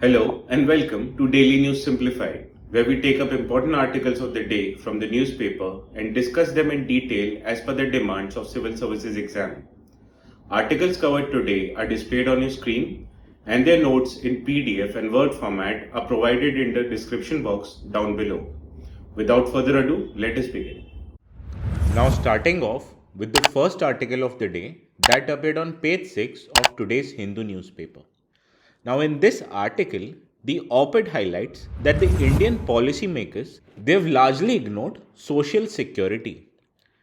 Hello and welcome to Daily News Simplified, where we take up important articles of the day from the newspaper and discuss them in detail as per the demands of Civil Services exam. Articles covered today are displayed on your screen and their notes in PDF and Word format are provided in the description box down below. Without further ado, let us begin. Now starting off with the first article of the day that appeared on page 6 of today's Hindu newspaper. Now in this article, the op-ed highlights that the Indian policymakers, they've largely ignored social security,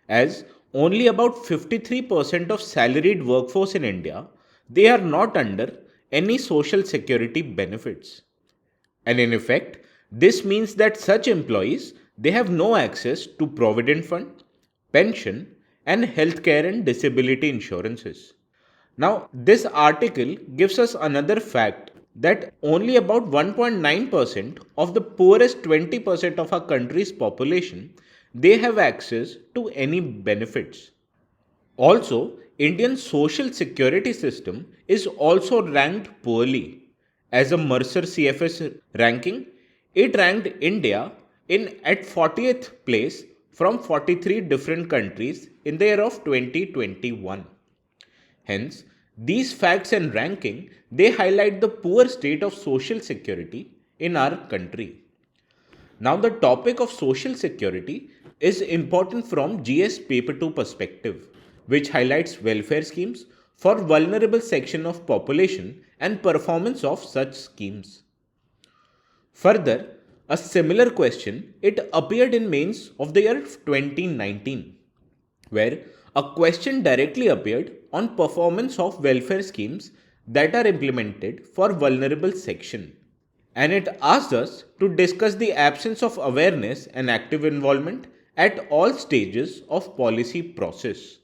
as only about 53% of salaried workforce in India, they are not under any social security benefits. And in effect, this means that such employees, they have no access to provident fund, pension, and healthcare and disability insurances. Now, this article gives us another fact that only about 1.9% of the poorest 20% of our country's population, they have access to any benefits. Also, Indian social security system is also ranked poorly. As a Mercer CFS ranking, it ranked India in at 40th place from 43 different countries in the year of 2021. Hence, these facts and ranking, they highlight the poor state of social security in our country. Now, the topic of social security is important from GS Paper 2 perspective, which highlights welfare schemes for vulnerable section of population and performance of such schemes. Further, a similar question, it appeared in mains of the year 2019, where a question directly appeared on performance of welfare schemes that are implemented for vulnerable section, and it asked us to discuss the absence of awareness and active involvement at all stages of policy process.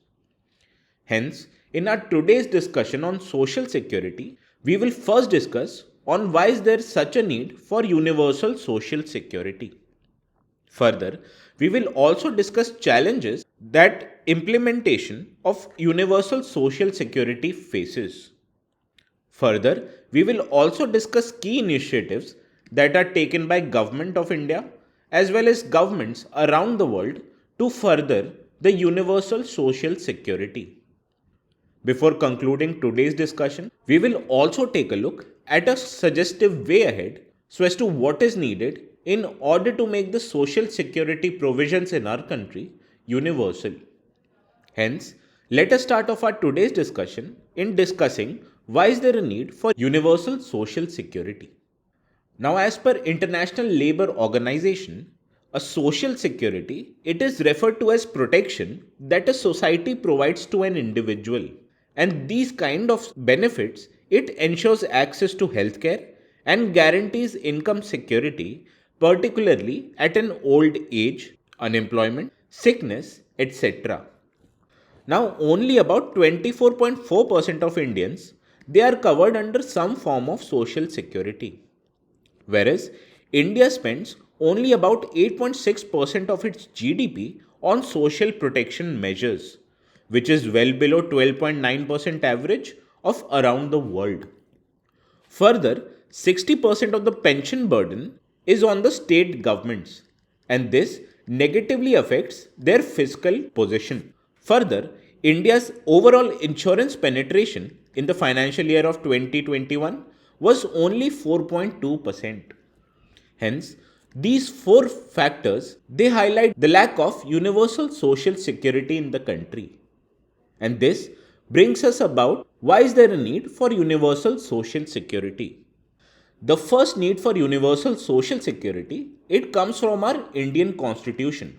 Hence, in our today's discussion on social security, we will first discuss on why is there such a need for universal social security. Further, we will also discuss challenges that implementation of universal social security faces. Further, we will also discuss key initiatives that are taken by Government of India as well as governments around the world to further the universal social security. Before concluding today's discussion, we will also take a look at a suggestive way ahead so as to what is needed in order to make the social security provisions in our country universal. Hence, let us start off our today's discussion in discussing why is there a need for universal social security. Now, as per International Labour Organization, a social security, it is referred to as protection that a society provides to an individual. And these kind of benefits, it ensures access to healthcare and guarantees income security, particularly at an old age, unemployment, sickness, etc. Now, only about 24.4% of Indians, they are covered under some form of social security. Whereas India spends only about 8.6% of its GDP on social protection measures, which is well below 12.9% average of around the world. Further, 60% of the pension burden is on the state governments, and this negatively affects their fiscal position. Further, India's overall insurance penetration in the financial year of 2021 was only 4.2%. Hence, these four factors, they highlight the lack of universal social security in the country. And this brings us about why is there a need for universal social security. The first need for universal social security, it comes from our Indian Constitution.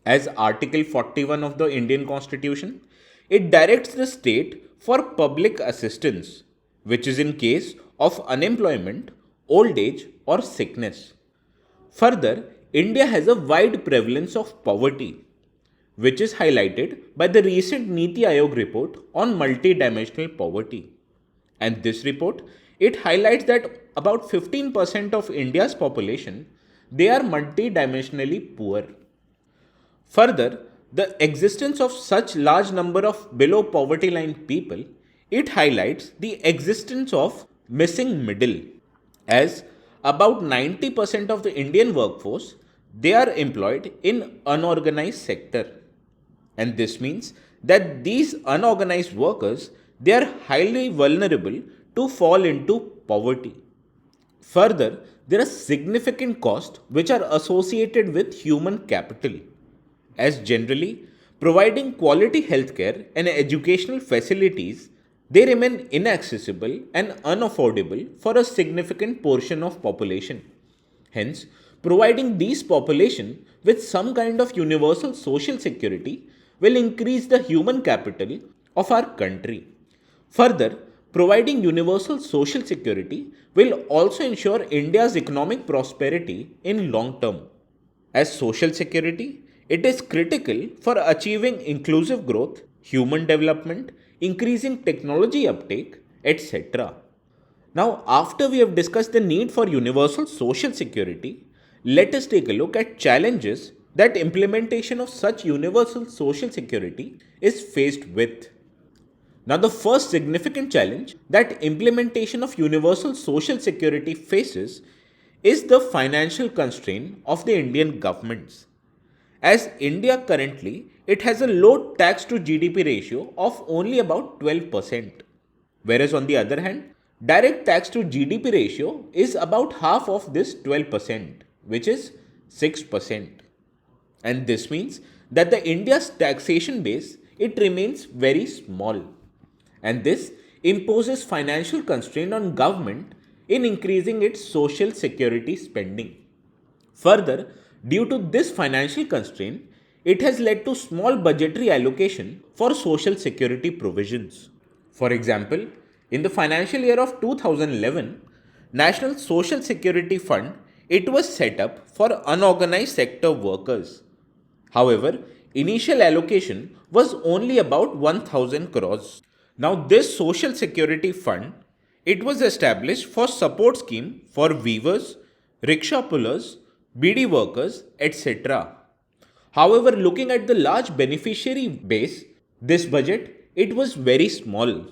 As Article 41 of the Indian Constitution, it directs the state for public assistance, which is in case of unemployment, old age or sickness. Further, India has a wide prevalence of poverty, which is highlighted by the recent Niti Aayog report on multidimensional poverty. And this report, it highlights that about 15% of India's population, they are multidimensionally poor. Further, the existence of such large number of below poverty line people, it highlights the existence of missing middle, as about 90% of the Indian workforce, they are employed in unorganized sector. And this means that these unorganized workers, they are highly vulnerable to fall into poverty. Further, there are significant costs which are associated with human capital, as generally providing quality healthcare and educational facilities, they remain inaccessible and unaffordable for a significant portion of population. Hence, providing these population with some kind of universal social security will increase the human capital of our country. Further, providing universal social security will also ensure India's economic prosperity in long term. As social security, it is critical for achieving inclusive growth, human development, increasing technology uptake, etc. Now, after we have discussed the need for universal social security, let us take a look at challenges that implementation of such universal social security is faced with. Now, the first significant challenge that implementation of universal social security faces is the financial constraint of the Indian governments. As India currently, it has a low tax to GDP ratio of only about 12%. Whereas on the other hand, direct tax to GDP ratio is about half of this 12%, which is 6%. And this means that the India's taxation base, it remains very small. And this imposes financial constraint on government in increasing its social security spending. Further, due to this financial constraint, it has led to small budgetary allocation for social security provisions. For example, in the financial year of 2011, National Social Security Fund, it was set up for unorganized sector workers. However, initial allocation was only about 1000 crores. Now this social security fund, it was established for support scheme for weavers, rickshaw pullers, BD workers, etc. However, looking at the large beneficiary base, this budget, it was very small.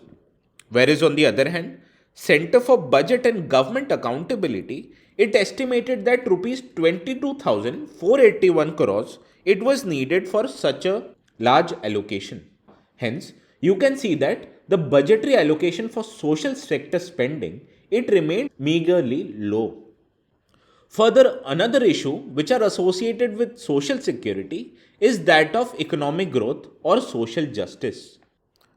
Whereas on the other hand, Center for Budget and Government Accountability, it estimated that rupees 22,481 crores it was needed for such a large allocation. Hence, you can see that the budgetary allocation for social sector spending, it remained meagerly low. Further, another issue which are associated with social security is that of economic growth or social justice.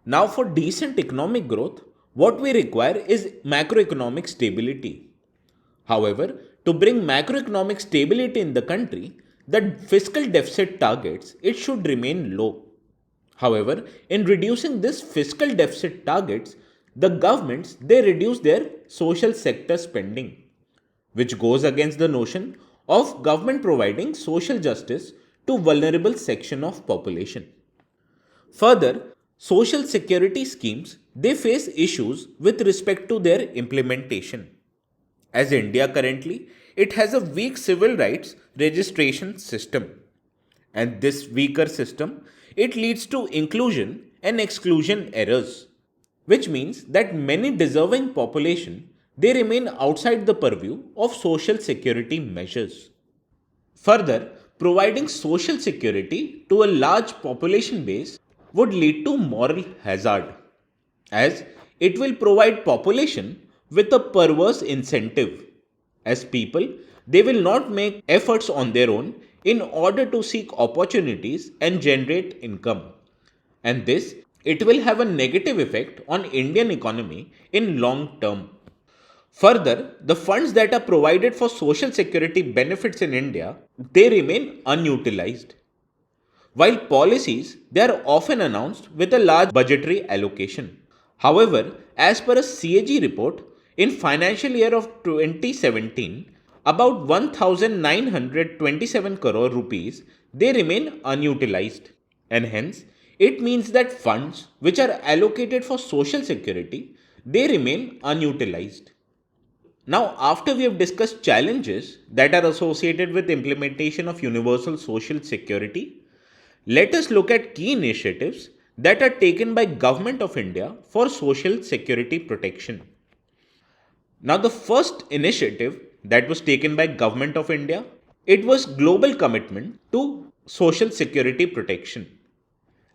Now, for decent economic growth, what we require is macroeconomic stability. However, to bring macroeconomic stability in the country, the fiscal deficit targets, it should remain low. However, in reducing this fiscal deficit targets, the governments, they reduce their social sector spending, which goes against the notion of government providing social justice to vulnerable section of population. Further, social security schemes, they face issues with respect to their implementation. As India currently, it has a weak civil rights registration system. And this weaker system, it leads to inclusion and exclusion errors, which means that many deserving population, they remain outside the purview of social security measures. Further, providing social security to a large population base would lead to moral hazard, as it will provide population with a perverse incentive, as people, they will not make efforts on their own in order to seek opportunities and generate income. And this, it will have a negative effect on Indian economy in long term. Further, the funds that are provided for social security benefits in India, they remain unutilized. While policies, they are often announced with a large budgetary allocation. However, as per a CAG report, in financial year of 2017, about 1927 crore rupees, they remain unutilized. And hence, it means that funds which are allocated for social security, they remain unutilized. Now, after we have discussed challenges that are associated with implementation of universal social security, let us look at key initiatives that are taken by Government of India for social security protection. Now, the first initiative that was taken by Government of India, it was global commitment to social security protection.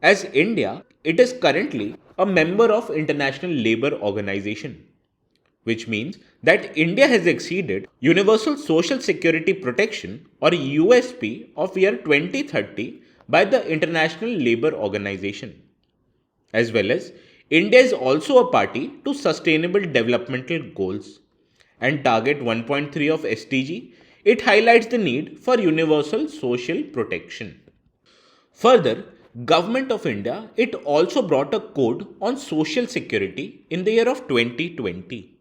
As India, it is currently a member of International Labour Organization, which means that India has exceeded Universal Social Security Protection or USP of year 2030 by the International Labour Organization. As well as India is also a party to Sustainable Developmental Goals and Target 1.3 of SDG. It highlights the need for universal social protection. Further, Government of India it also brought a code on social security in the year of 2020.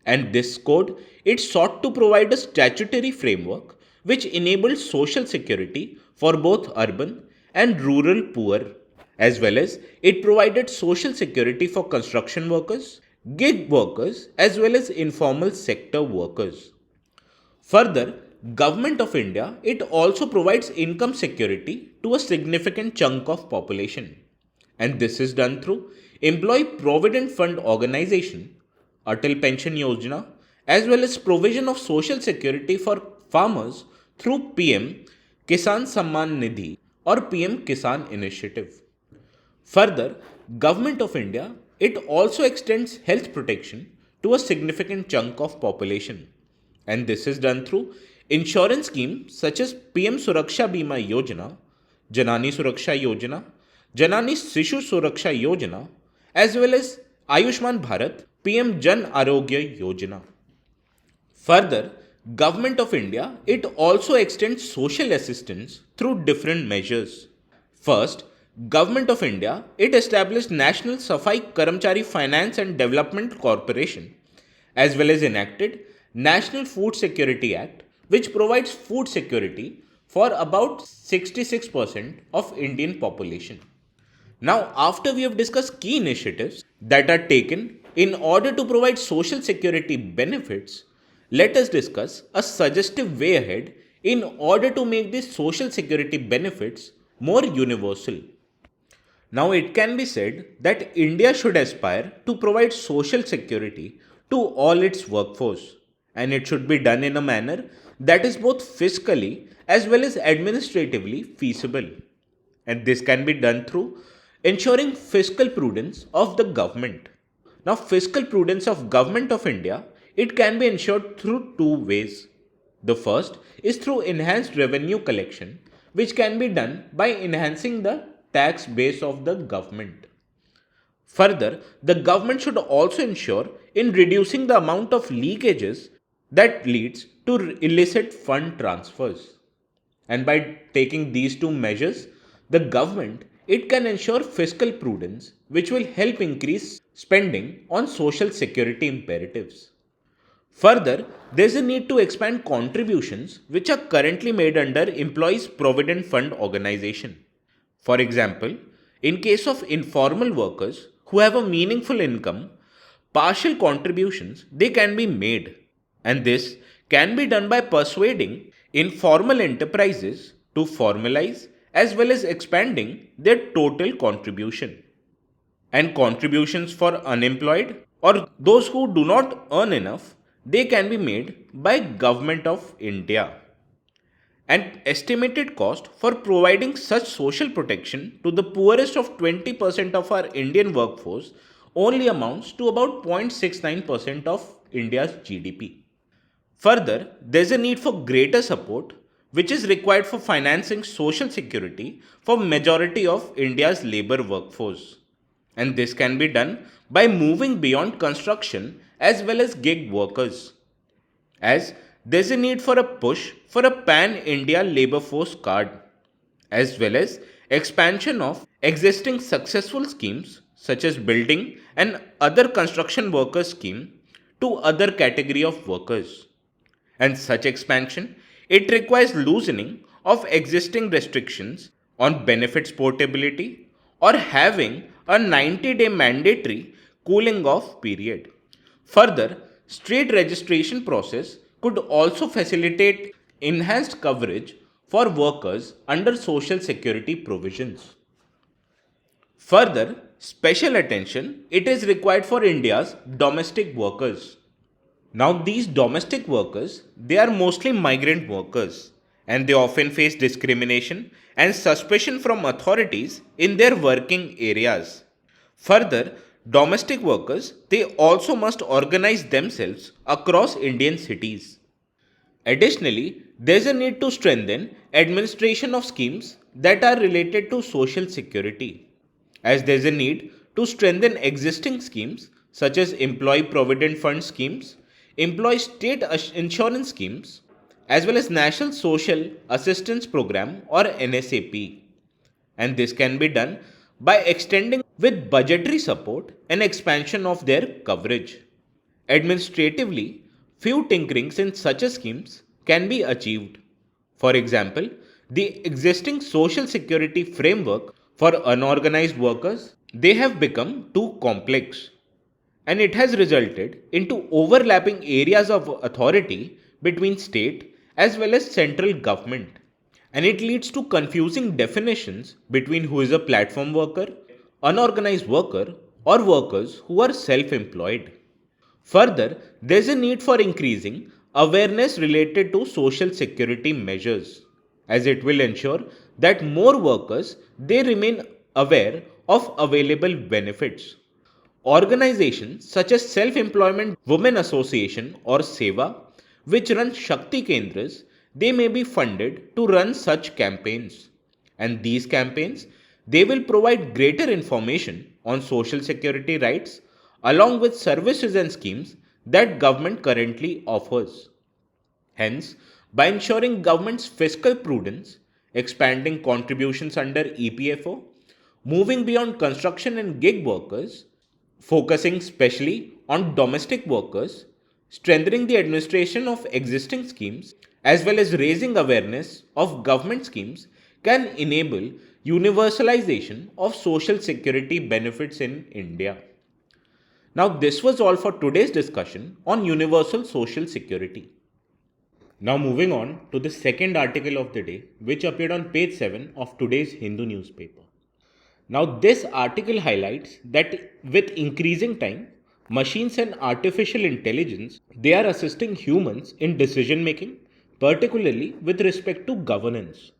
And this code it sought to provide a statutory framework which enables social security for both urban and rural poor, as well as it provided social security for construction workers, gig workers, as well as informal sector workers. Further, Government of India it also provides income security to a significant chunk of population, and this is done through Employee Provident Fund Organization, Atal Pension Yojana, as well as provision of social security for farmers through PM Kisan Samman Nidhi or PM Kisan Initiative. Further, Government of India it also extends health protection to a significant chunk of population, and this is done through insurance schemes such as PM Suraksha Bima Yojana, Janani Suraksha Yojana, Janani Sishu Suraksha Yojana, as well as Ayushman Bharat PM Jan Arogya Yojana. Further, Government of India it also extends social assistance through different measures. First, Government of India it established National Safai Karamchari Finance and Development Corporation, as well as enacted National Food Security Act, which provides food security for about 66% of Indian population. Now, after we have discussed key initiatives that are taken in order to provide social security benefits, let us discuss a suggestive way ahead in order to make these social security benefits more universal. Now, it can be said that India should aspire to provide social security to all its workforce, and it should be done in a manner that is both fiscally as well as administratively feasible. And this can be done through ensuring fiscal prudence of the government. Now, fiscal prudence of Government of India, it can be ensured through two ways. The first is through enhanced revenue collection, which can be done by enhancing the tax base of the government. Further, the government should also ensure in reducing the amount of leakages that leads to illicit fund transfers. And by taking these two measures, the government it can ensure fiscal prudence which will help increase spending on social security imperatives. Further, there is a need to expand contributions which are currently made under Employees Provident Fund Organization. For example, in case of informal workers who have a meaningful income, partial contributions they can be made, and this can be done by persuading informal enterprises to formalize as well as expanding their total contribution. And contributions for unemployed or those who do not earn enough, they can be made by Government of India. An estimated cost for providing such social protection to the poorest of 20% of our Indian workforce only amounts to about 0.69% of India's GDP. Further, there is a need for greater support which is required for financing social security for majority of India's labor workforce. And this can be done by moving beyond construction as well as gig workers, as there's a need for a push for a pan-India labor force card, as well as expansion of existing successful schemes such as building and other construction workers scheme to other category of workers. And such expansion, it requires loosening of existing restrictions on benefits portability or having a 90-day mandatory cooling off period. Further, state registration process could also facilitate enhanced coverage for workers under social security provisions. Further, special attention it is required for India's domestic workers. Now, these domestic workers, they are mostly migrant workers and they often face discrimination and suspicion from authorities in their working areas. Further, domestic workers, they also must organize themselves across Indian cities. Additionally, there is a need to strengthen administration of schemes that are related to social security, as there is a need to strengthen existing schemes such as employee provident fund schemes, employee state insurance schemes, as well as National Social Assistance Program or NSAP. And this can be done by extending with budgetary support and expansion of their coverage. Administratively, few tinkerings in such a schemes can be achieved. For example, the existing social security framework for unorganized workers, they have become too complex and it has resulted into overlapping areas of authority between state as well as central government, and it leads to confusing definitions between who is a platform worker, unorganized worker, or workers who are self-employed. Further, there is a need for increasing awareness related to social security measures, as it will ensure that more workers they remain aware of available benefits. Organizations such as Self-Employment Women Association or SEWA, which run Shakti Kendras, they may be funded to run such campaigns. And these campaigns, they will provide greater information on social security rights along with services and schemes that government currently offers. Hence, by ensuring government's fiscal prudence, expanding contributions under EPFO, moving beyond construction and gig workers, focusing specially on domestic workers, strengthening the administration of existing schemes, as well as raising awareness of government schemes can enable universalization of social security benefits in India. Now, this was all for today's discussion on universal social security. Now, moving on to the second article of the day, which appeared on page 7 of today's Hindu newspaper. Now, this article highlights that with increasing time, machines and artificial intelligence, they are assisting humans in decision making, particularly with respect to governance.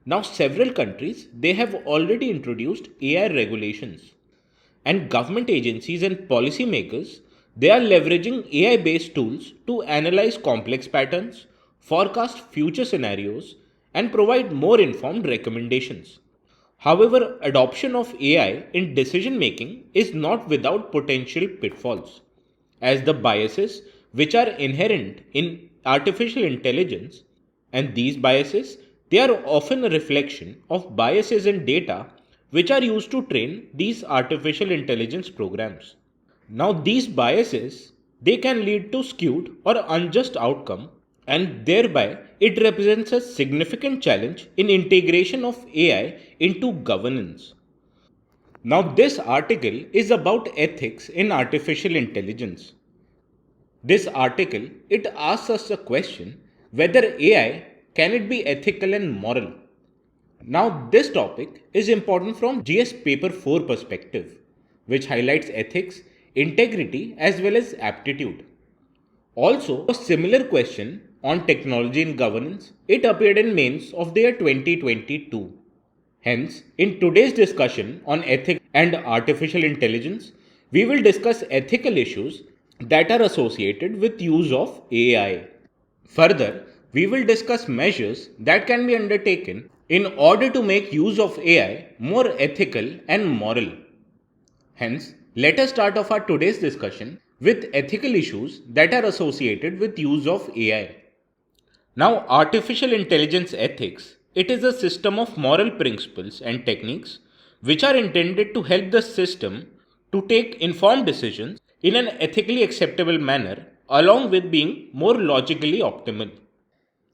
Now, several countries, they have already introduced AI regulations, and government agencies and policymakers, they are leveraging AI based tools to analyze complex patterns, forecast future scenarios, and provide more informed recommendations. However, adoption of AI in decision making is not without potential pitfalls, as the biases which are inherent in artificial intelligence, and these biases, they are often a reflection of biases in data which are used to train these artificial intelligence programs. Now, these biases, they can lead to skewed or unjust outcome, and thereby it represents a significant challenge in integration of AI into governance. Now, this article is about ethics in artificial intelligence. This article, it asks us a question whether AI can it be ethical and moral. Now, this topic is important from GS paper 4 perspective, which highlights ethics, integrity as well as aptitude. Also, a similar question on technology and governance, it appeared in mains of the year 2022. Hence, in today's discussion on ethics and artificial intelligence, we will discuss ethical issues that are associated with use of AI. Further, we will discuss measures that can be undertaken in order to make use of AI more ethical and moral. Hence, let us start off our today's discussion with ethical issues that are associated with use of AI. Now, artificial intelligence ethics, it is a system of moral principles and techniques which are intended to help the system to take informed decisions in an ethically acceptable manner along with being more logically optimal.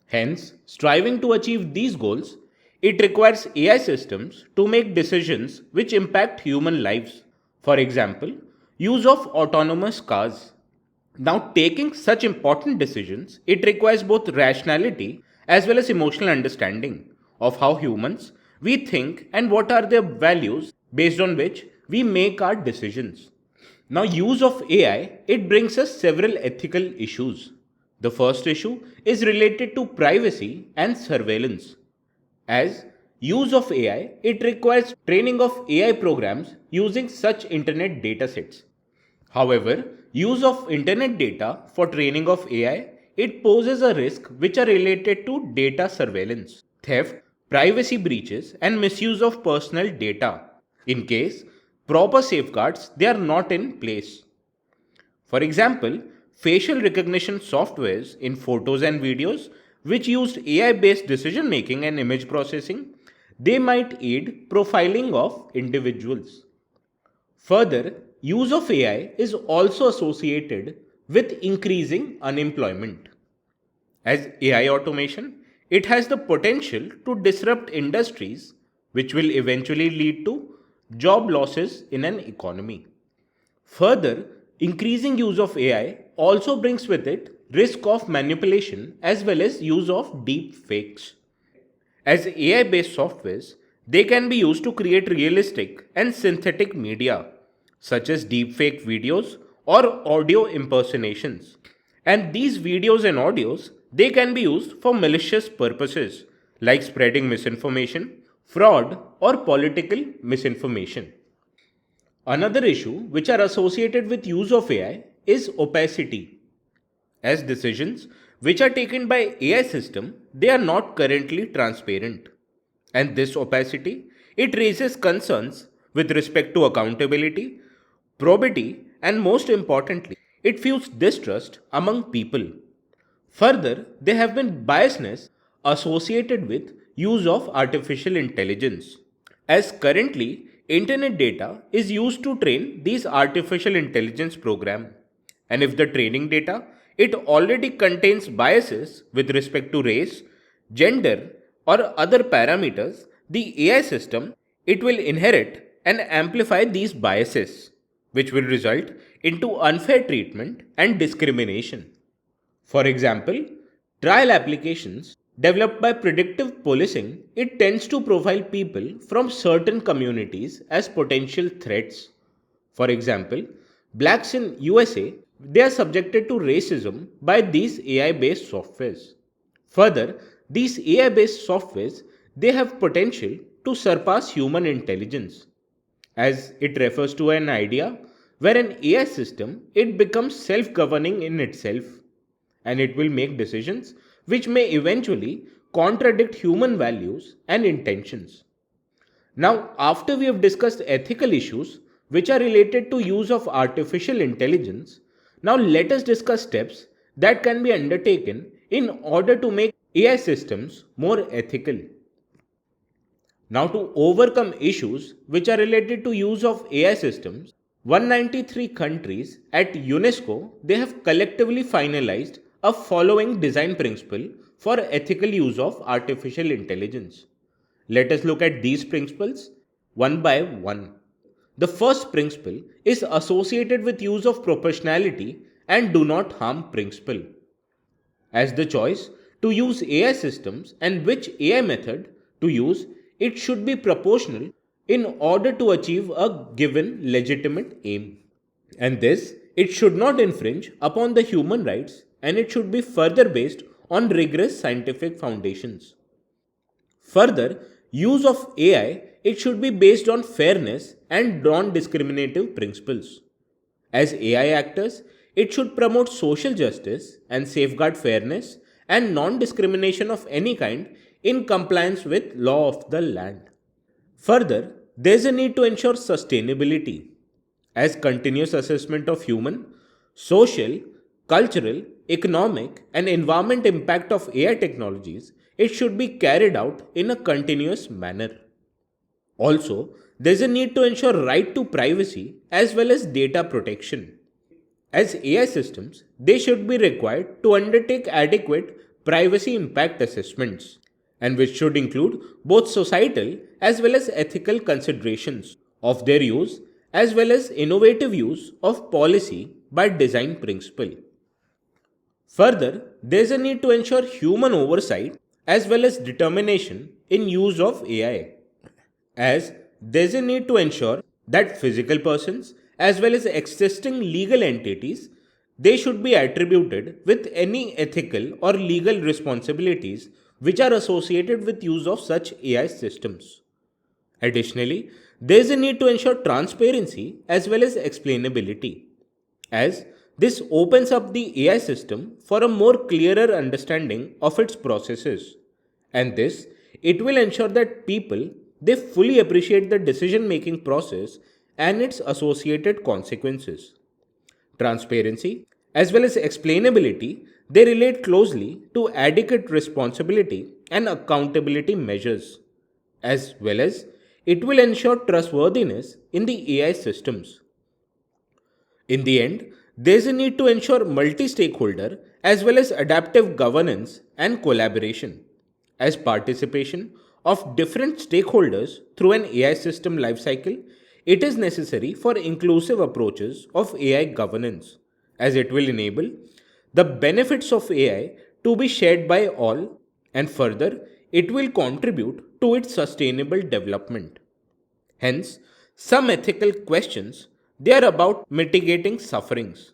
Hence, striving to achieve these goals, it requires AI systems to make decisions which impact human lives. For example, use of autonomous cars. Now, taking such important decisions, it requires both rationality as well as emotional understanding of how humans we think and what are their values based on which we make our decisions. Now, use of AI, it brings us several ethical issues. The first issue is related to privacy and surveillance. As use of AI, it requires training of AI programs using such internet datasets. However, use of internet data for training of AI, it poses a risk which are related to data surveillance, theft, privacy breaches and misuse of personal data in case proper safeguards they are not in place. For example, facial recognition softwares in photos and videos which used AI based decision making and image processing, they might aid profiling of individuals. Further, use of AI is also associated with increasing unemployment. As AI automation, it has the potential to disrupt industries which will eventually lead to job losses in an economy. Further, increasing use of AI also brings with it risk of manipulation as well as use of deep fakes. As AI based softwares, they can be used to create realistic and synthetic media, such as deepfake videos or audio impersonations. And these videos and audios, they can be used for malicious purposes like spreading misinformation, fraud, or political misinformation. Another issue which are associated with use of AI is opacity, as decisions which are taken by AI system, they are not currently transparent. And this opacity, it raises concerns with respect to accountability, probity, and most importantly, it fuels distrust among people. Further, there have been biasness associated with use of artificial intelligence. As currently, internet data is used to train these artificial intelligence program. And if the training data, it already contains biases with respect to race, gender, or other parameters, the AI system, it will inherit and amplify these biases, which will result into unfair treatment and discrimination. For example, trial applications developed by predictive policing, it tends to profile people from certain communities as potential threats. For example, blacks in USA, they are subjected to racism by these AI based softwares. Further, these AI based softwares, they have potential to surpass human intelligence, as it refers to an idea where an AI system, it becomes self-governing in itself, and it will make decisions which may eventually contradict human values and intentions. Now, after we have discussed ethical issues which are related to use of artificial intelligence, now let us discuss steps that can be undertaken in order to make AI systems more ethical. Now, to overcome issues which are related to use of AI systems, 193 countries at UNESCO, they have collectively finalized a following design principle for ethical use of artificial intelligence. Let us look at these principles one by one. The first principle is associated with use of proportionality and do not harm principle, as the choice to use AI systems and which AI method to use, it should be proportional in order to achieve a given legitimate aim. And this, it should not infringe upon the human rights and it should be further based on rigorous scientific foundations. Further, use of AI, it should be based on fairness and non-discriminative principles. As AI actors, it should promote social justice and safeguard fairness and non-discrimination of any kind in compliance with law of the land. Further, there is a need to ensure sustainability, as continuous assessment of human, social, cultural, economic, and environment impact of AI technologies, it should be carried out in a continuous manner. Also, there is a need to ensure right to privacy as well as data protection. As AI systems, they should be required to undertake adequate privacy impact assessments, and which should include both societal as well as ethical considerations of their use as well as innovative use of policy by design principle. Further, there is a need to ensure human oversight as well as determination in use of AI, as there is a need to ensure that physical persons as well as existing legal entities, they should be attributed with any ethical or legal responsibilities which are associated with use of such AI systems. Additionally, there is a need to ensure transparency as well as explainability, as this opens up the AI system for a more clearer understanding of its processes. And this, it will ensure that people they fully appreciate the decision making process and its associated consequences. Transparency as well as explainability, they relate closely to adequate responsibility and accountability measures, as well as it will ensure trustworthiness in the AI systems. In the end, there is a need to ensure multi stakeholder as well as adaptive governance and collaboration, as participation of different stakeholders through an AI system lifecycle. It is necessary for inclusive approaches of AI governance, as it will enable the benefits of AI to be shared by all, and further, it will contribute to its sustainable development. Hence, some ethical questions they are about mitigating sufferings,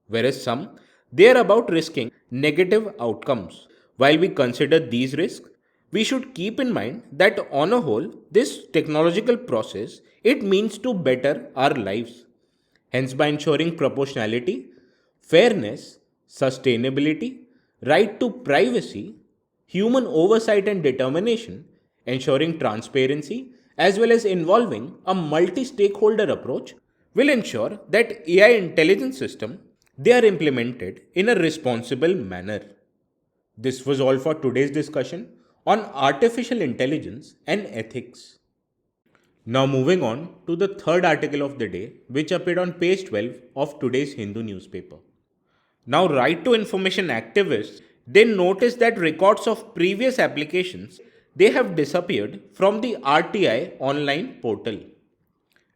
whereas some they are about risking negative outcomes. While we consider these risks, we should keep in mind that on a whole, this technological process it means to better our lives. Hence, by ensuring proportionality, fairness, sustainability, right to privacy, human oversight and determination, ensuring transparency, as well as involving a multi stakeholder approach, will ensure that AI intelligence system they are implemented in a responsible manner. This was all for today's discussion on artificial intelligence and ethics. Now moving on to the third article of the day, which appeared on page 12 of today's Hindu newspaper. Now, right to information activists they noticed that records of previous applications they have disappeared from the RTI online portal.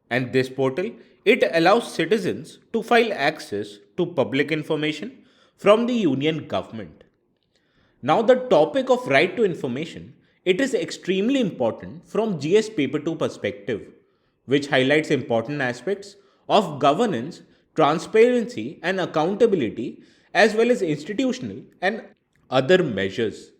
And this portal it allows citizens to file access to public information from the union government. Now, the topic of right to information it is extremely important from GS Paper 2 perspective, which highlights important aspects of governance, transparency, and accountability, as well as institutional and other measures.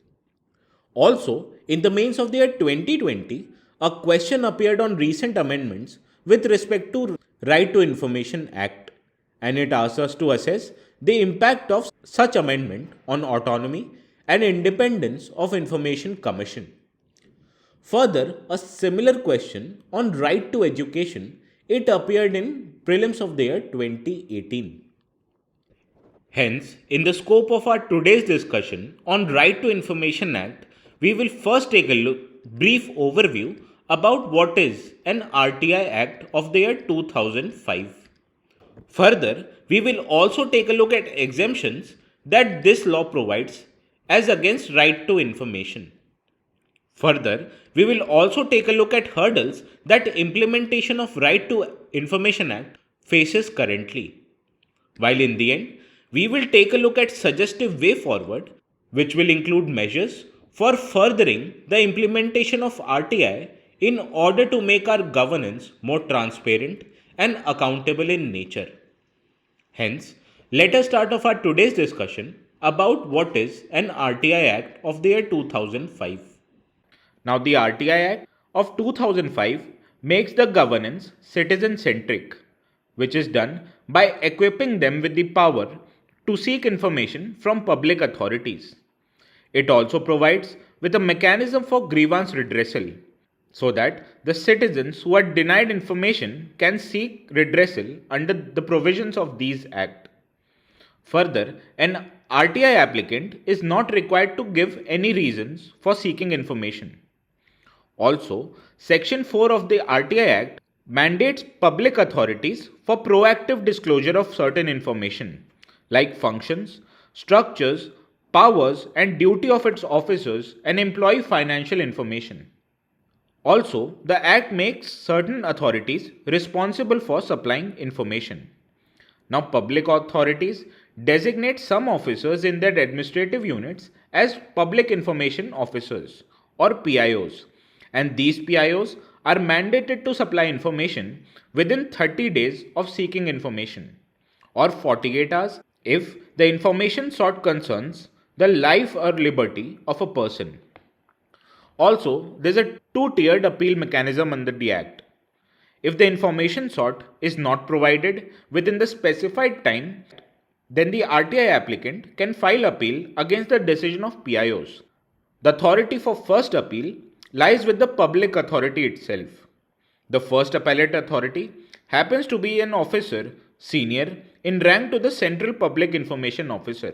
Also, in the mains of the year 2020, a question appeared on recent amendments with respect to Right to Information Act, and it asks us to assess the impact of such amendment on autonomy and independence of Information Commission. Further, a similar question on right to education it appeared in prelims of the year 2018. Hence, in the scope of our today's discussion on Right to Information Act, we will first take a brief overview about what is an RTI Act of the year 2005. Further, we will also take a look at exemptions that this law provides as against right to information. Further, we will also take a look at hurdles that implementation of Right to Information Act faces currently. While in the end, we will take a look at suggestive way forward, which will include measures for furthering the implementation of RTI in order to make our governance more transparent and accountable in nature. Hence, let us start off our today's discussion about what is an RTI Act of the year 2005. Now, the RTI Act of 2005 makes the governance citizen centric, which is done by equipping them with the power to seek information from public authorities. It also provides with a mechanism for grievance redressal so that the citizens who are denied information can seek redressal under the provisions of these Act. Further, an RTI applicant is not required to give any reasons for seeking information. Also, Section 4 of the RTI Act mandates public authorities for proactive disclosure of certain information, like functions, structures, powers, and duty of its officers and employee financial information. Also, the Act makes certain authorities responsible for supplying information. Now, public authorities designate some officers in their administrative units as Public Information Officers or PIOs, and these PIOs are mandated to supply information within 30 days of seeking information, or 48 hours if the information sought concerns the life or liberty of a person. Also, there's a two-tiered appeal mechanism under the Act. If the information sought is not provided within the specified time, then the RTI applicant can file appeal against the decision of PIOs. The authority for first appeal lies with the public authority itself. The first appellate authority happens to be an officer senior in rank to the Central Public Information Officer,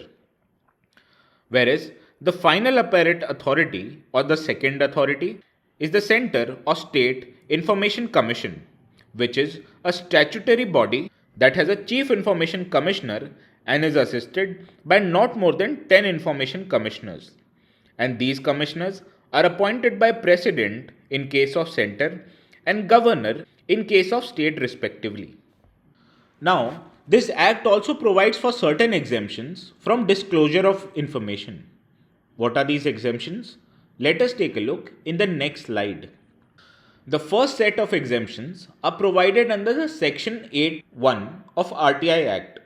whereas the final appellate authority or the second authority is the Center or State Information Commission, which is a statutory body that has a Chief Information Commissioner and is assisted by not more than 10 information commissioners. And these commissioners are appointed by President in case of Center and Governor in case of State respectively. Now, this Act also provides for certain exemptions from disclosure of information. What are these exemptions? Let us take a look in the next slide. The first set of exemptions are provided under the Section 8(1) of RTI Act,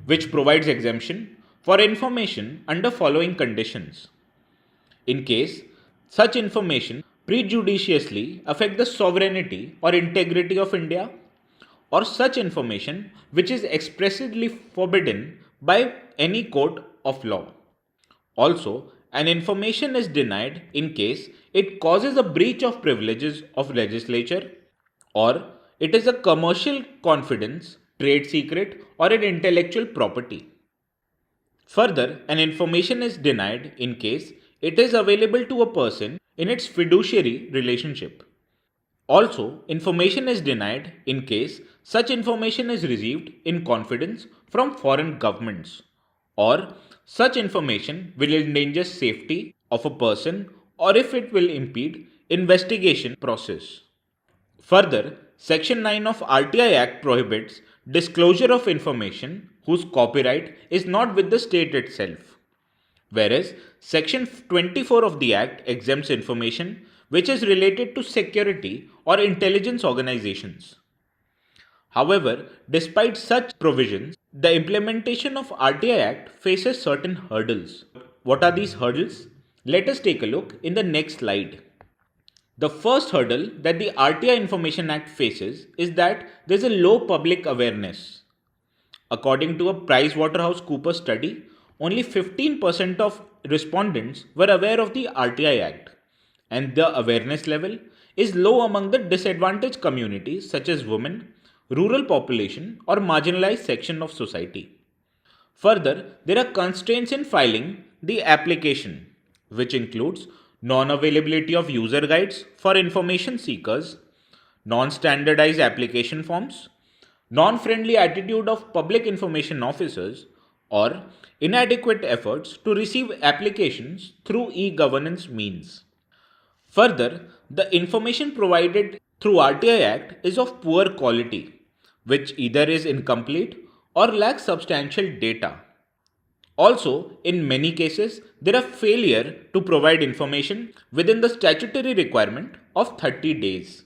which provides exemption for information under following conditions. In case such information prejudicially affect the sovereignty or integrity of India, or such information which is expressly forbidden by any court of law. Also, an information is denied in case it causes a breach of privileges of legislature, or it is a commercial confidence, trade secret, or an intellectual property. Further, an information is denied in case it is available to a person in its fiduciary relationship. Also, information is denied in case such information is received in confidence from foreign governments, or such information will endanger safety of a person, or if it will impede investigation process. Further, Section 9 of RTI Act prohibits disclosure of information whose copyright is not with the state itself, whereas Section 24 of the Act exempts information which is related to security or intelligence organizations. However, despite such provisions, the implementation of RTI Act faces certain hurdles. What are these hurdles? Let us take a look in the next slide. The first hurdle that the RTI Information Act faces is that there is a low public awareness. According to a PricewaterhouseCoopers study, only 15% of respondents were aware of the RTI Act, and the awareness level is low among the disadvantaged communities such as women, rural population, or marginalized section of society. Further, there are constraints in filing the application, which includes non-availability of user guides for information seekers, non-standardized application forms, non-friendly attitude of public information officers, or inadequate efforts to receive applications through e-governance means. Further, the information provided through RTI Act is of poor quality, which either is incomplete or lacks substantial data. Also, in many cases, there are failure to provide information within the statutory requirement of 30 days.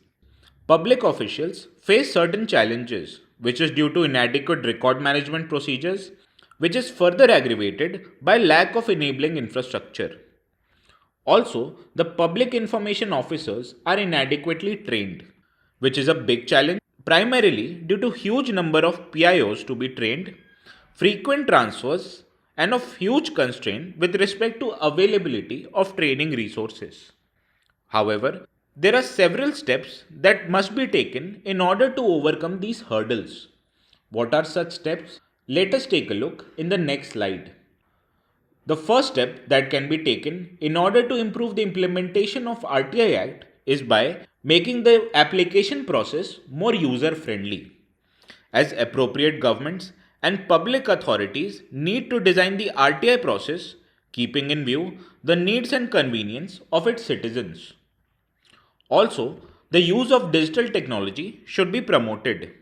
Public officials face certain challenges, which is due to inadequate record management procedures, which is further aggravated by lack of enabling infrastructure. Also, the public information officers are inadequately trained, which is a big challenge primarily due to huge number of PIOs to be trained, frequent transfers, and of huge constraint with respect to availability of training resources. However, there are several steps that must be taken in order to overcome these hurdles. What are such steps? Let us take a look in the next slide. The first step that can be taken in order to improve the implementation of RTI Act is by making the application process more user-friendly, as appropriate governments and public authorities need to design the RTI process keeping in view the needs and convenience of its citizens. Also, the use of digital technology should be promoted.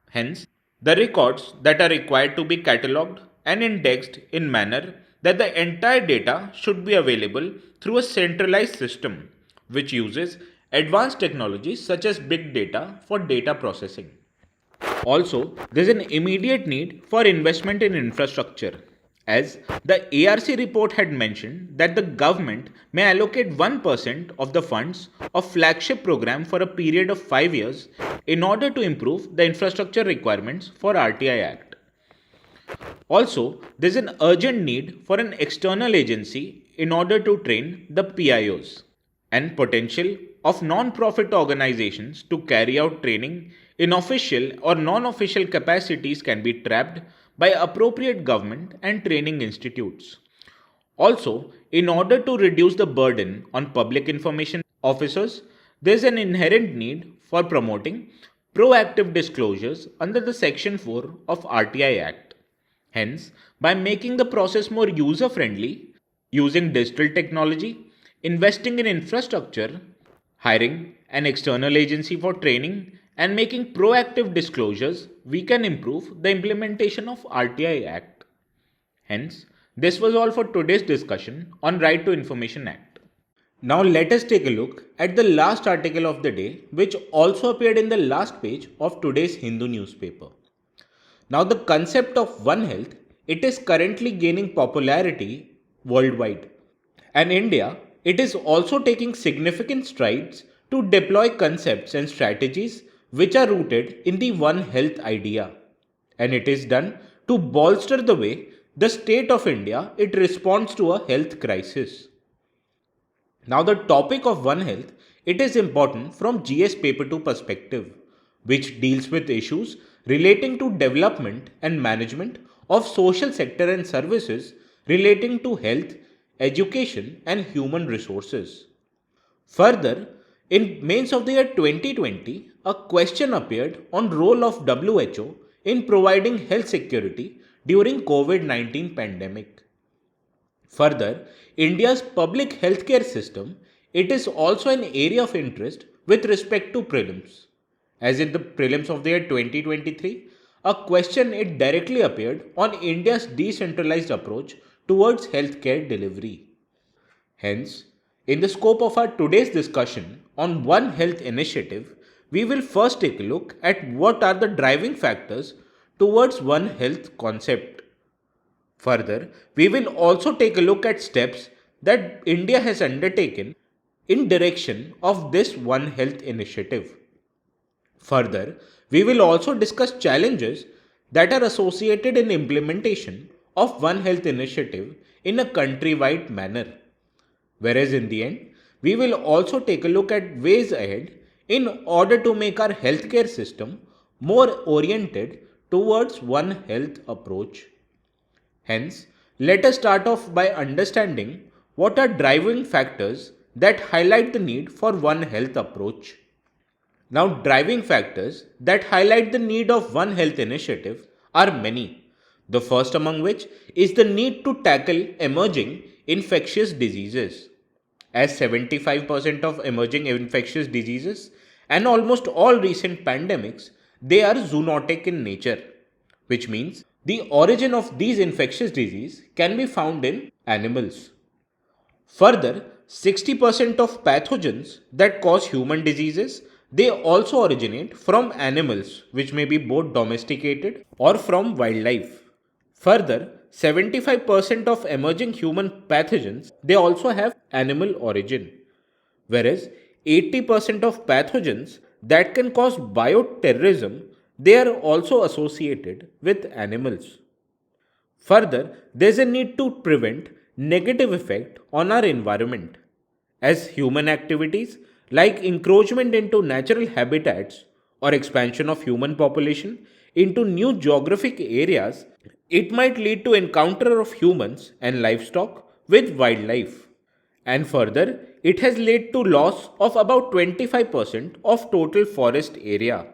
Hence, the records that are required to be catalogued and indexed in manner that the entire data should be available through a centralized system which uses advanced technologies such as big data for data processing. Also, there's an immediate need for investment in infrastructure, as the ARC report had mentioned that the government may allocate 1% of the funds of flagship program for a period of 5 years in order to improve the infrastructure requirements for RTI Act. Also, there's an urgent need for an external agency in order to train the PIOs, and potential of non-profit organizations to carry out training in official or non-official capacities can be trapped by appropriate government and training institutes. Also, in order to reduce the burden on public information officers, there is an inherent need for promoting proactive disclosures under the Section 4 of RTI Act. Hence, by making the process more user friendly, using digital technology, investing in infrastructure, hiring an external agency for training, and making proactive disclosures, we can improve the implementation of RTI Act. Hence, this was all for today's discussion on Right to Information Act. Now let us take a look at the last article of the day, which also appeared in the last page of today's Hindu newspaper. Now the concept of One Health, it is currently gaining popularity worldwide. And India, it is also taking significant strides to deploy concepts and strategies which are rooted in the One Health idea. And it is done to bolster the way the state of India, it responds to a health crisis. Now the topic of One Health, it is important from GS paper 2 perspective, which deals with issues relating to development and management of social sector and services relating to health, education and human resources. Further, in mains of the year 2020, a question appeared on role of WHO in providing health security during COVID-19 pandemic. Further, India's public healthcare system, it is also an area of interest with respect to prelims. As in the prelims of the year 2023, a question it directly appeared on India's decentralized approach towards healthcare delivery. Hence, in the scope of our today's discussion on One Health initiative, we will first take a look at what are the driving factors towards One Health concept. Further, we will also take a look at steps that India has undertaken in direction of this One Health initiative. Further, we will also discuss challenges that are associated in implementation of One Health initiative in a country-wide manner. Whereas in the end, we will also take a look at ways ahead in order to make our healthcare system more oriented towards One Health approach. Hence, let us start off by understanding what are driving factors that highlight the need for One Health approach. Now, driving factors that highlight the need of One Health initiative are many. The first among which is the need to tackle emerging infectious diseases, as 75% of emerging infectious diseases and almost all recent pandemics, they are zoonotic in nature, which means the origin of these infectious disease can be found in animals. Further, 60% of pathogens that cause human diseases, they also originate from animals, which may be both domesticated or from wildlife. Further, 75% of emerging human pathogens, they also have animal origin, whereas 80% of pathogens that can cause bioterrorism, they are also associated with animals. Further, there is a need to prevent negative effect on our environment, as human activities like encroachment into natural habitats or expansion of human population into new geographic areas, it might lead to encounter of humans and livestock with wildlife. And further, it has led to loss of about 25% of total forest area.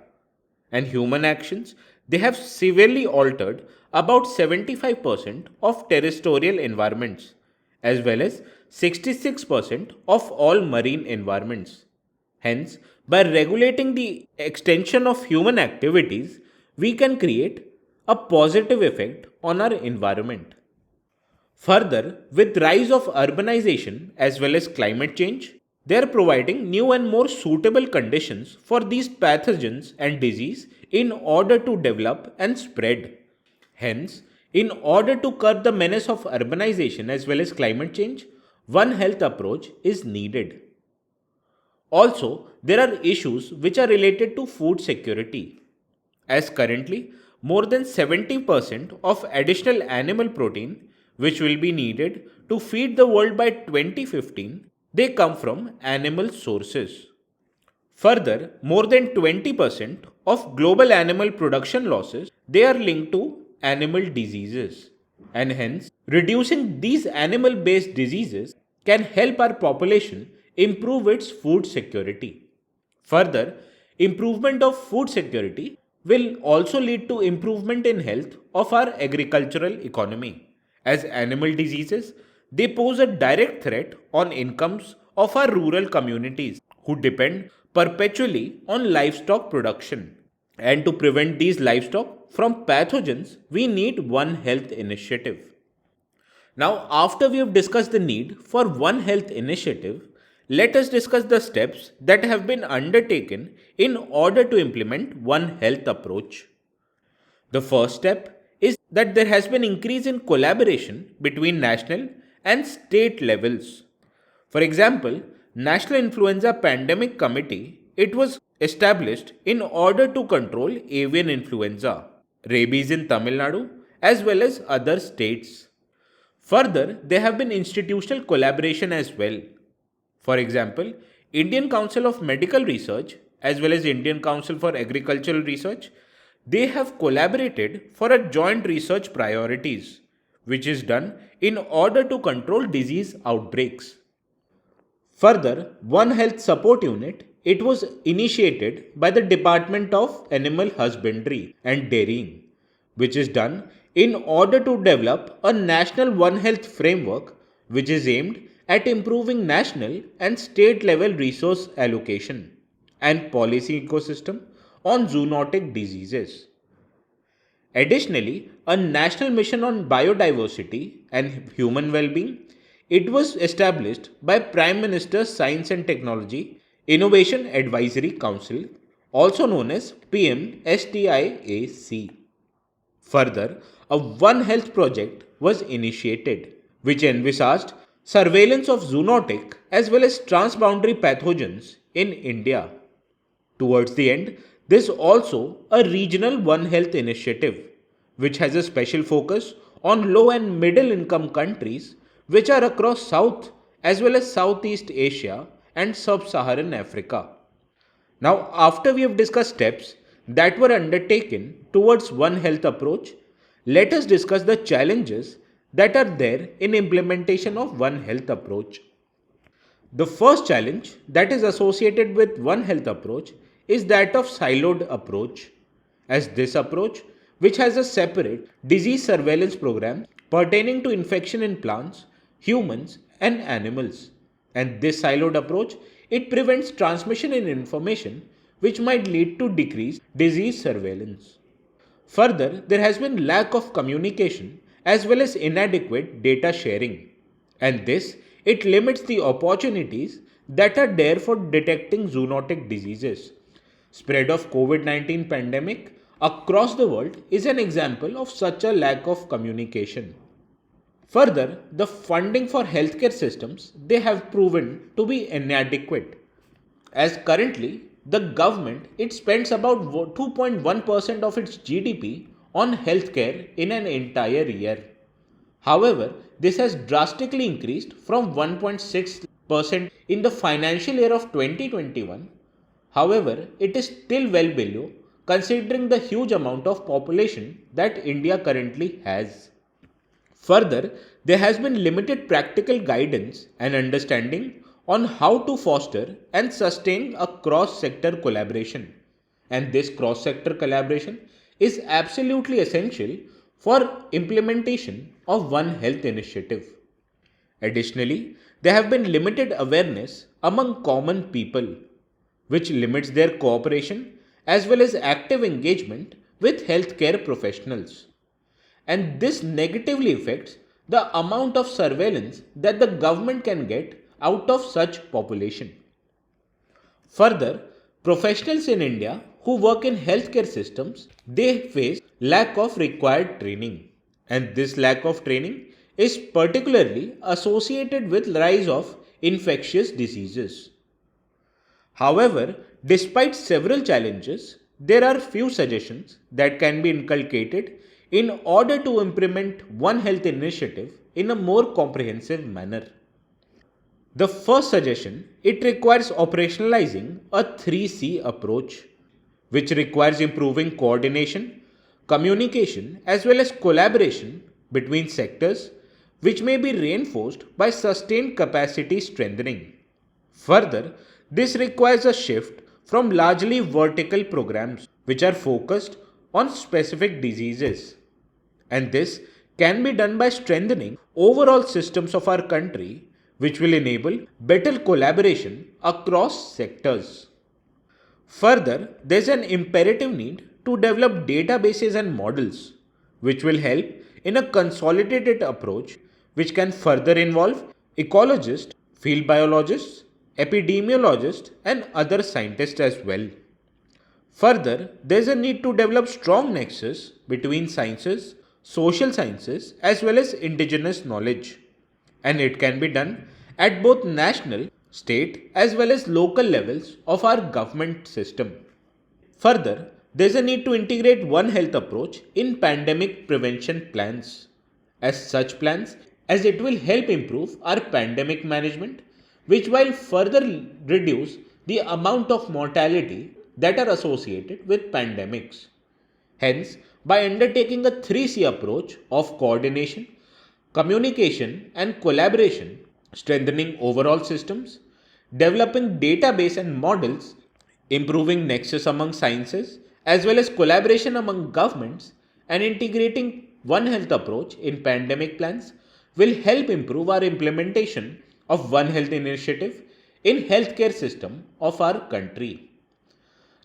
And human actions, they have severely altered about 75% of terrestrial environments, as well as 66% of all marine environments. Hence, by regulating the extension of human activities, we can create a positive effect on our environment. Further, with rise of urbanization as well as climate change, They are providing new and more suitable conditions for these pathogens and disease in order to develop and spread. Hence, in order to curb the menace of urbanization as well as climate change, One Health approach is needed. Also, there are issues which are related to food security, as currently more than 70% of additional animal protein which will be needed to feed the world by 2015, they come from animal sources. Further, more than 20% of global animal production losses they are linked to animal diseases, and hence reducing these animal based diseases can help our population improve its food security. Further, improvement of food security will also lead to improvement in health of our agricultural economy, as animal diseases they pose a direct threat on incomes of our rural communities who depend perpetually on livestock production. And to prevent these livestock from pathogens, we need One Health initiative. Now, after we have discussed the need for One Health initiative, let us discuss the steps that have been undertaken in order to implement One Health approach. The first step is that there has been increase in collaboration between national and state levels. For example, National Influenza Pandemic Committee it was established in order to control avian influenza, rabies in Tamil Nadu as well as other states. Further, there have been institutional collaboration as well. For example, Indian Council of Medical Research as well as Indian Council for Agricultural Research, they have collaborated for a joint research priorities, which is done in order to control disease outbreaks. Further, One Health Support Unit, it was initiated by the Department of Animal Husbandry and Dairying, which is done in order to develop a national One Health framework which is aimed at improving national and state level resource allocation and policy ecosystem on zoonotic diseases. Additionally, a national mission on biodiversity and human well-being it was established by Prime Minister's Science and Technology Innovation Advisory Council, also known as PMSTIAC. Further, a One Health project was initiated, which envisaged surveillance of zoonotic as well as transboundary pathogens in India. Towards the end, there is also a regional One Health initiative, which has a special focus on low and middle income countries which are across South as well as Southeast Asia and Sub-Saharan Africa. Now, after we have discussed steps that were undertaken towards One Health approach, let us discuss the challenges that are there in implementation of One Health approach. The first challenge that is associated with One Health approach is that of siloed approach, as this approach, which has a separate disease surveillance program pertaining to infection in plants, humans and animals. And this siloed approach, it prevents transmission in information which might lead to decreased disease surveillance. Further, there has been lack of communication as well as inadequate data sharing. And this, it limits the opportunities that are there for detecting zoonotic diseases. Spread of COVID-19 pandemic across the world is an example of such a lack of communication. Further, the funding for healthcare systems, they have proven to be inadequate. As currently, the government, it spends about 2.1% of its GDP on healthcare in an entire year. However, this has drastically increased from 1.6% in the financial year of 2021. However, it is still well below considering the huge amount of population that India currently has. Further, there has been limited practical guidance and understanding on how to foster and sustain a cross-sector collaboration. And this cross-sector collaboration is absolutely essential for implementation of One Health initiative. Additionally, there have been limited awareness among common people, which limits their cooperation as well as active engagement with healthcare professionals. And this negatively affects the amount of surveillance that the government can get out of such population. Further, professionals in India who work in healthcare systems, they face lack of required training. And this lack of training is particularly associated with rise of infectious diseases. However, despite several challenges, there are few suggestions that can be inculcated in order to implement One Health initiative in a more comprehensive manner. The first suggestion, it requires operationalizing a 3C approach, which requires improving coordination, communication, as well as collaboration between sectors, which may be reinforced by sustained capacity strengthening. Further, this requires a shift from largely vertical programs which are focused on specific diseases. And this can be done by strengthening overall systems of our country, which will enable better collaboration across sectors. Further, there's an imperative need to develop databases and models, which will help in a consolidated approach, which can further involve ecologists, field biologists, epidemiologists, and other scientists as well. Further, there's a need to develop strong nexus between sciences, social sciences, as well as indigenous knowledge. And it can be done at both national, state, as well as local levels of our government system. Further, there's a need to integrate One Health approach in pandemic prevention plans. As such plans, as it will help improve our pandemic management, which will further reduce the amount of mortality that are associated with pandemics. Hence, by undertaking a 3C approach of coordination, communication, and collaboration, strengthening overall systems, developing database and models, improving nexus among sciences, as well as collaboration among governments, and integrating One Health approach in pandemic plans will help improve our implementation of One Health initiative in healthcare system of our country.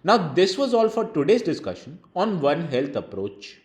Now this was all for today's discussion on One Health approach.